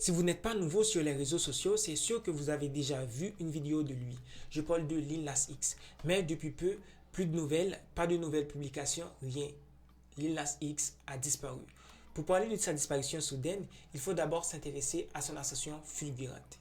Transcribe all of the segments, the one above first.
Si vous n'êtes pas nouveau sur les réseaux sociaux, c'est sûr que vous avez déjà vu une vidéo de lui. Je parle de Lil Nas X. Mais depuis peu, plus de nouvelles, pas de nouvelles publications, rien. Lil Nas X a disparu. Pour parler de sa disparition soudaine, il faut d'abord s'intéresser à son ascension fulgurante.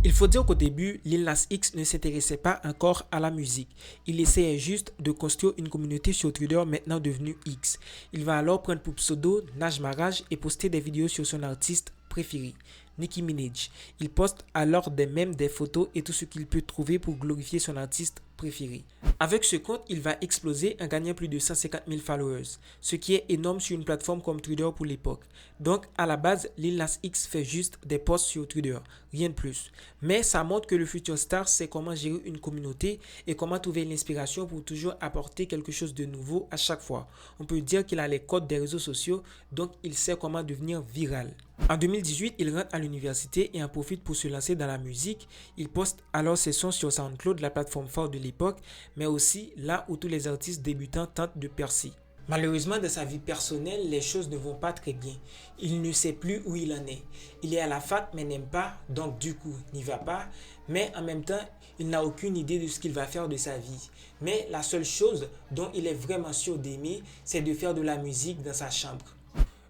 Il faut dire qu'au début, Lil Nas X ne s'intéressait pas encore à la musique. Il essayait juste de construire une communauté sur Twitter maintenant devenue X. Il va alors prendre pour pseudo Naj Maraj et poster des vidéos sur son artiste préféré, Nicki Minaj. Il poste alors des mèmes, des photos et tout ce qu'il peut trouver pour glorifier son artiste préféré. Avec ce compte, il va exploser en gagnant plus de 150 000 followers, ce qui est énorme sur une plateforme comme Twitter pour l'époque. Donc, à la base, Lil Nas X fait juste des posts sur Twitter, rien de plus. Mais ça montre que le futur star sait comment gérer une communauté et comment trouver l'inspiration pour toujours apporter quelque chose de nouveau à chaque fois. On peut dire qu'il a les codes des réseaux sociaux, donc il sait comment devenir viral. En 2018, il rentre à l'université et en profite pour se lancer dans la musique. Il poste alors ses sons sur SoundCloud, la plateforme forte de l'époque, mais aussi là où tous les artistes débutants tentent de percer. Malheureusement, dans sa vie personnelle, les choses ne vont pas très bien. Il ne sait plus où il en est. Il est à la fac mais n'aime pas, donc du coup, n'y va pas. Mais en même temps, il n'a aucune idée de ce qu'il va faire de sa vie. Mais la seule chose dont il est vraiment sûr d'aimer, c'est de faire de la musique dans sa chambre.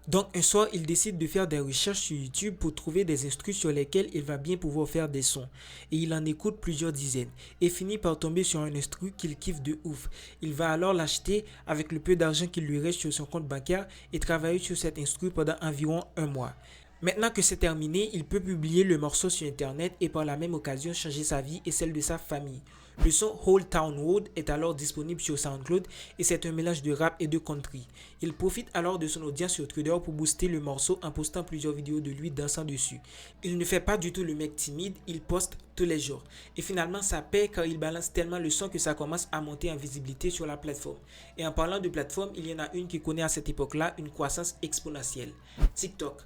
Donc un soir, il décide de faire des recherches sur YouTube pour trouver des instrus sur lesquels il va bien pouvoir faire des sons. Et il en écoute plusieurs dizaines et finit par tomber sur un instru qu'il kiffe de ouf. Il va alors l'acheter avec le peu d'argent qu'il lui reste sur son compte bancaire et travailler sur cet instru pendant environ un mois. Maintenant que c'est terminé, il peut publier le morceau sur internet et par la même occasion changer sa vie et celle de sa famille. Le son Old Town Road est alors disponible sur SoundCloud et c'est un mélange de rap et de country. Il profite alors de son audience sur Twitter pour booster le morceau en postant plusieurs vidéos de lui dansant dessus. Il ne fait pas du tout le mec timide, il poste tous les jours. Et finalement ça paie car il balance tellement le son que ça commence à monter en visibilité sur la plateforme. Et en parlant de plateforme, il y en a une qui connaît à cette époque-là une croissance exponentielle. TikTok.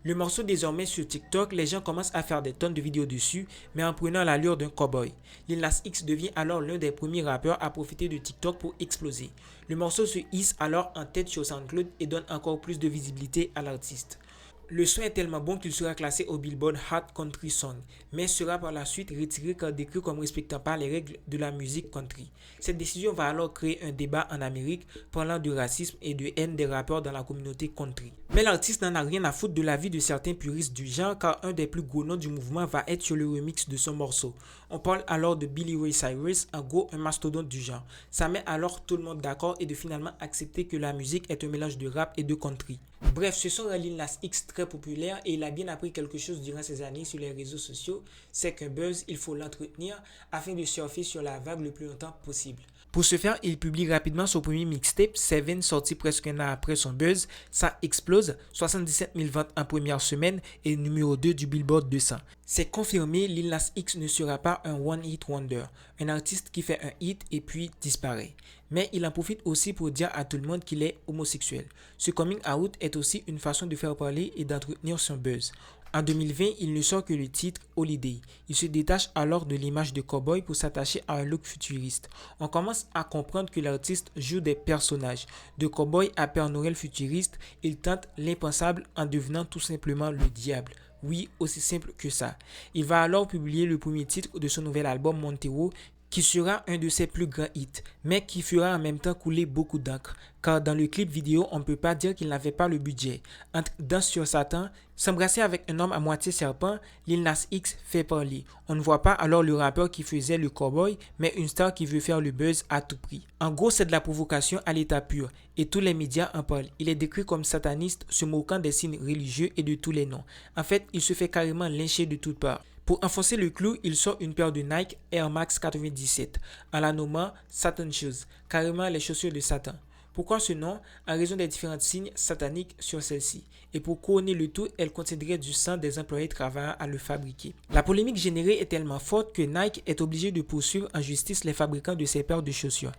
Le morceau désormais sur TikTok, les gens commencent à faire des tonnes de vidéos dessus, mais en prenant l'allure d'un cowboy. Lil Nas X devient alors l'un des premiers rappeurs à profiter de TikTok pour exploser. Le morceau se hisse alors en tête sur SoundCloud et donne encore plus de visibilité à l'artiste. Le son est tellement bon qu'il sera classé au Billboard Hot Country Song, mais sera par la suite retiré car décrit comme respectant pas les règles de la musique country. Cette décision va alors créer un débat en Amérique parlant de racisme et de haine des rappeurs dans la communauté country. Mais l'artiste n'en a rien à foutre de l'avis de certains puristes du genre car un des plus gros noms du mouvement va être sur le remix de son morceau. On parle alors de Billy Ray Cyrus, en gros un mastodonte du genre. Ça met alors tout le monde d'accord et de finalement accepter que la musique est un mélange de rap et de country. Bref, ce son rend Lil Nas X très populaire et il a bien appris quelque chose durant ces années sur les réseaux sociaux, c'est qu'un buzz, il faut l'entretenir afin de surfer sur la vague le plus longtemps possible. Pour ce faire, il publie rapidement son premier mixtape, Seven, sorti presque un an après son buzz. Ça explose, 77 000 ventes en première semaine et numéro 2 du Billboard 200. C'est confirmé, Lil Nas X ne sera pas un one-hit wonder, un artiste qui fait un hit et puis disparaît. Mais il en profite aussi pour dire à tout le monde qu'il est homosexuel. Ce coming out est aussi une façon de faire parler et d'entretenir son buzz. En 2020, il ne sort que le titre Holiday. Il se détache alors de l'image de cowboy pour s'attacher à un look futuriste. On commence à comprendre que l'artiste joue des personnages. De cowboy à Père Noël futuriste, il tente l'impensable en devenant tout simplement le diable. Oui, aussi simple que ça. Il va alors publier le premier titre de son nouvel album Montero, qui sera un de ses plus grands hits, mais qui fera en même temps couler beaucoup d'encre, car dans le clip vidéo, on ne peut pas dire qu'il n'avait pas le budget. Entre Danse sur Satan, s'embrasser avec un homme à moitié serpent, Lil Nas X fait parler. On ne voit pas alors le rappeur qui faisait le cowboy, mais une star qui veut faire le buzz à tout prix. En gros, c'est de la provocation à l'état pur, et tous les médias en parlent. Il est décrit comme sataniste, se moquant des signes religieux et de tous les noms. En fait, il se fait carrément lyncher de toutes parts. Pour enfoncer le clou, il sort une paire de Nike Air Max 97 en la nommant Satan Shoes, carrément les chaussures de Satan. Pourquoi ce nom? En raison des différents signes sataniques sur celle-ci. Et pour couronner le tout, elle contiendrait du sang des employés travaillant à le fabriquer. La polémique générée est tellement forte que Nike est obligé de poursuivre en justice les fabricants de ces paires de chaussures.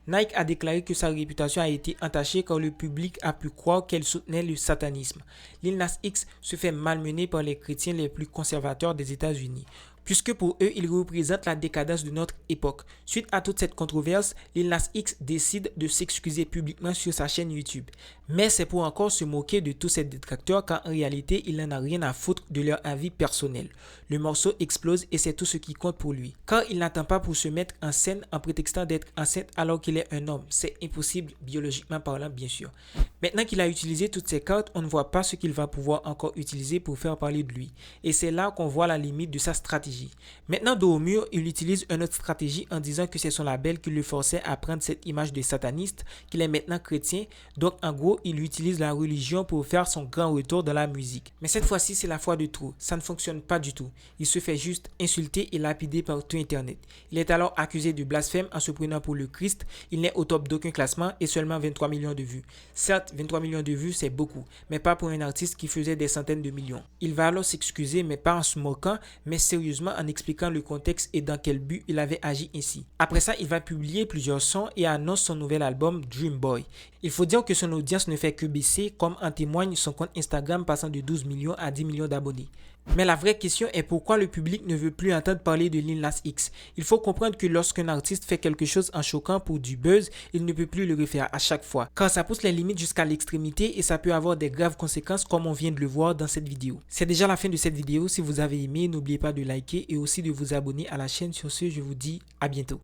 Nike a déclaré que sa réputation a été entachée car le public a pu croire qu'elle soutenait le satanisme. Lil Nas X se fait malmener par les chrétiens les plus conservateurs des États-Unis, puisque pour eux, il représente la décadence de notre époque. Suite à toute cette controverse, Lil Nas X décide de s'excuser publiquement sur sa chaîne YouTube. Mais c'est pour encore se moquer de tous ces détracteurs car en réalité, il n'en a rien à foutre de leur avis personnel. Le morceau explose et c'est tout ce qui compte pour lui. Car il n'attend pas pour se mettre en scène en prétextant d'être enceinte alors qu'il est un homme. C'est impossible, biologiquement parlant bien sûr. Maintenant qu'il a utilisé toutes ces cartes, on ne voit pas ce qu'il va pouvoir encore utiliser pour faire parler de lui. Et c'est là qu'on voit la limite de sa stratégie. Maintenant, dos au mur, il utilise une autre stratégie en disant que c'est son label qui le forçait à prendre cette image de sataniste, qu'il est maintenant chrétien. Donc en gros, il utilise la religion pour faire son grand retour dans la musique. Mais cette fois-ci, c'est la fois de trop. Ça ne fonctionne pas du tout. Il se fait juste insulter et lapider par tout Internet. Il est alors accusé de blasphème en se prenant pour le Christ. Il n'est au top d'aucun classement et seulement 23 millions de vues. Certes, 23 millions de vues, c'est beaucoup, mais pas pour un artiste qui faisait des centaines de millions. Il va alors s'excuser, mais pas en se moquant, mais sérieusement en expliquant le contexte et dans quel but il avait agi ainsi. Après ça, il va publier plusieurs sons et annonce son nouvel album Dream Boy. Il faut dire que son audience ne fait que baisser, comme en témoigne son compte Instagram passant de 12 millions à 10 millions d'abonnés. Mais la vraie question est pourquoi le public ne veut plus entendre parler de Lil Nas X. Il faut comprendre que lorsqu'un artiste fait quelque chose en choquant pour du buzz, il ne peut plus le refaire à chaque fois, car ça pousse les limites jusqu'à l'extrémité et ça peut avoir des graves conséquences comme on vient de le voir dans cette vidéo. C'est déjà la fin de cette vidéo. Si vous avez aimé, n'oubliez pas de liker et aussi de vous abonner à la chaîne. Sur ce, je vous dis à bientôt.